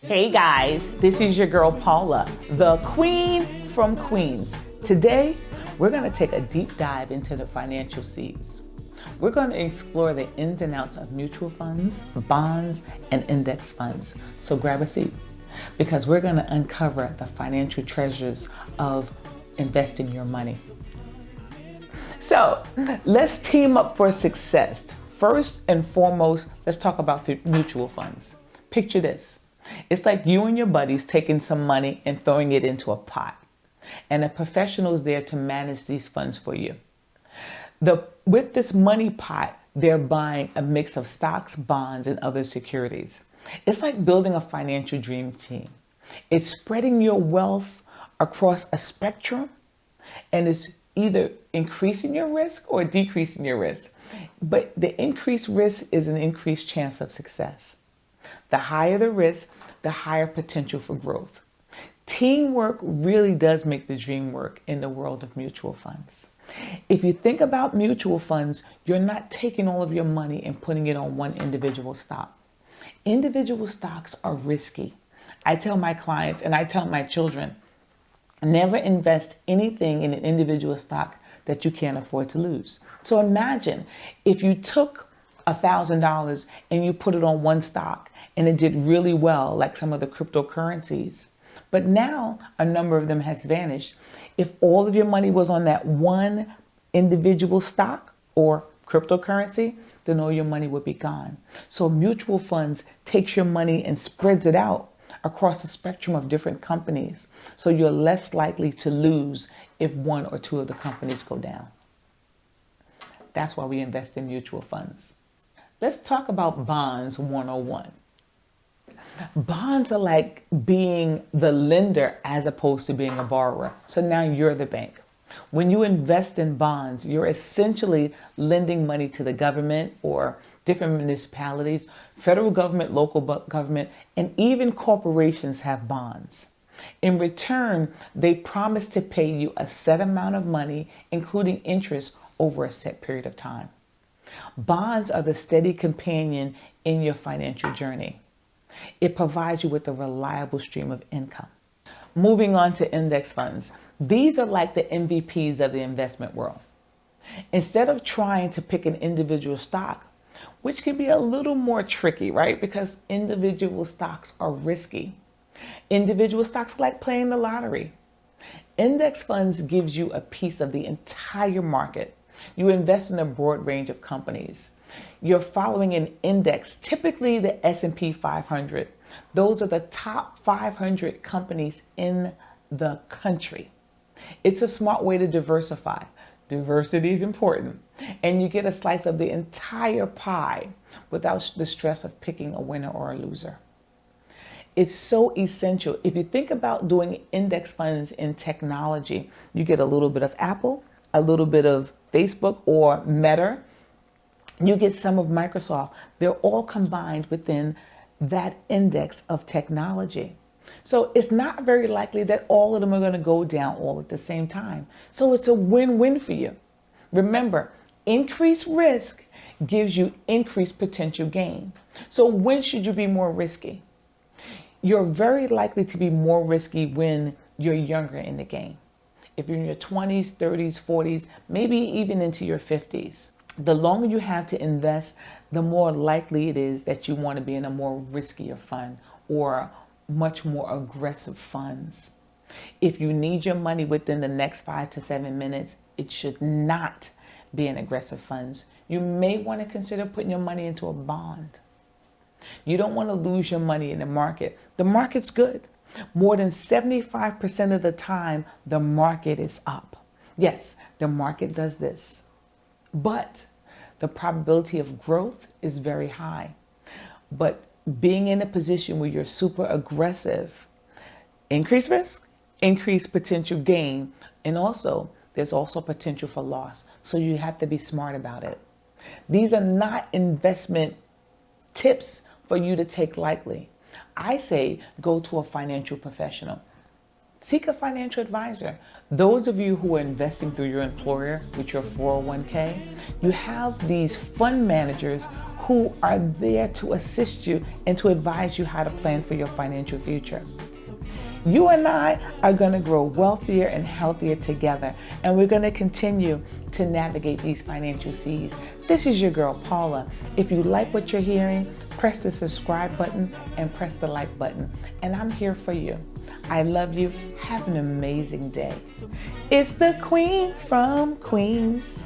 Hey guys, this is your girl Paula, the queen from Queens. Today, we're going to take a deep dive into the financial seas. We're going to explore the ins and outs of mutual funds, bonds, and index funds. So grab a seat because we're going to uncover the financial treasures of investing your money. So let's team up for success. First and foremost, let's talk about mutual funds. Picture this. It's like you and your buddies taking some money and throwing it into a pot. And a professional is there to manage these funds for you. With this money pot, they're buying a mix of stocks, bonds, and other securities. It's like building a financial dream team. It's spreading your wealth across a spectrum, and it's either increasing your risk or decreasing your risk. But the increased risk is an increased chance of success. The higher the risk, the higher potential for growth. Teamwork really does make the dream work in the world of mutual funds. If you think about mutual funds, you're not taking all of your money and putting it on one individual stock. Individual stocks are risky. I tell my clients and I tell my children, never invest anything in an individual stock that you can't afford to lose. So imagine if you took $1,000 and you put it on one stock and it did really well, like some of the cryptocurrencies. But now a number of them has vanished. If all of your money was on that one individual stock or cryptocurrency, then all your money would be gone. So mutual funds takes your money and spreads it out across the spectrum of different companies. So you're less likely to lose if one or two of the companies go down. That's why we invest in mutual funds. Let's talk about bonds 101. Bonds are like being the lender as opposed to being a borrower. So now you're the bank. When you invest in bonds, you're essentially lending money to the government or different municipalities, federal government, local government, and even corporations have bonds. In return, they promise to pay you a set amount of money, including interest, over a set period of time. Bonds are the steady companion in your financial journey. It provides you with a reliable stream of income. Moving on to index funds. These are like the MVPs of the investment world. Instead of trying to pick an individual stock, which can be a little more tricky, right? Because individual stocks are risky. Individual stocks are like playing the lottery. Index funds gives you a piece of the entire market. You invest in a broad range of companies. You're following an index, typically the S&P 500. Those are the top 500 companies in the country. It's a smart way to diversify. Diversity is important. And you get a slice of the entire pie without the stress of picking a winner or a loser. It's so essential. If you think about doing index funds in technology, you get a little bit of Apple, a little bit of Facebook or Meta. You get some of Microsoft. They're all combined within that index of technology. So it's not very likely that all of them are going to go down all at the same time. So it's a win-win for you. Remember, increased risk gives you increased potential gain. So when should you be more risky? You're very likely to be more risky when you're younger in the game. If you're in your 20s, 30s, 40s, maybe even into your 50s. The longer you have to invest, the more likely it is that you want to be in a more riskier fund or much more aggressive funds. If you need your money within the next 5 to 7 minutes, it should not be in aggressive funds. You may want to consider putting your money into a bond. You don't want to lose your money in the market. The market's good. More than 75% of the time, the market is up. Yes, the market does this. But the probability of growth is very high. But being in a position where you're super aggressive, increased risk, increased potential gain, and also there's also potential for loss. So you have to be smart about it. These are not investment tips for you to take lightly. I say go to a financial professional. Seek a financial advisor. Those of you who are investing through your employer with your 401k, you have these fund managers who are there to assist you and to advise you how to plan for your financial future. You and I are going to grow wealthier and healthier together, and we're going to continue to navigate these financial seas. This is your girl, Paula. If you like what you're hearing, press the subscribe button and press the like button, and I'm here for you. I love you. Have an amazing day. It's the Queen from Queens.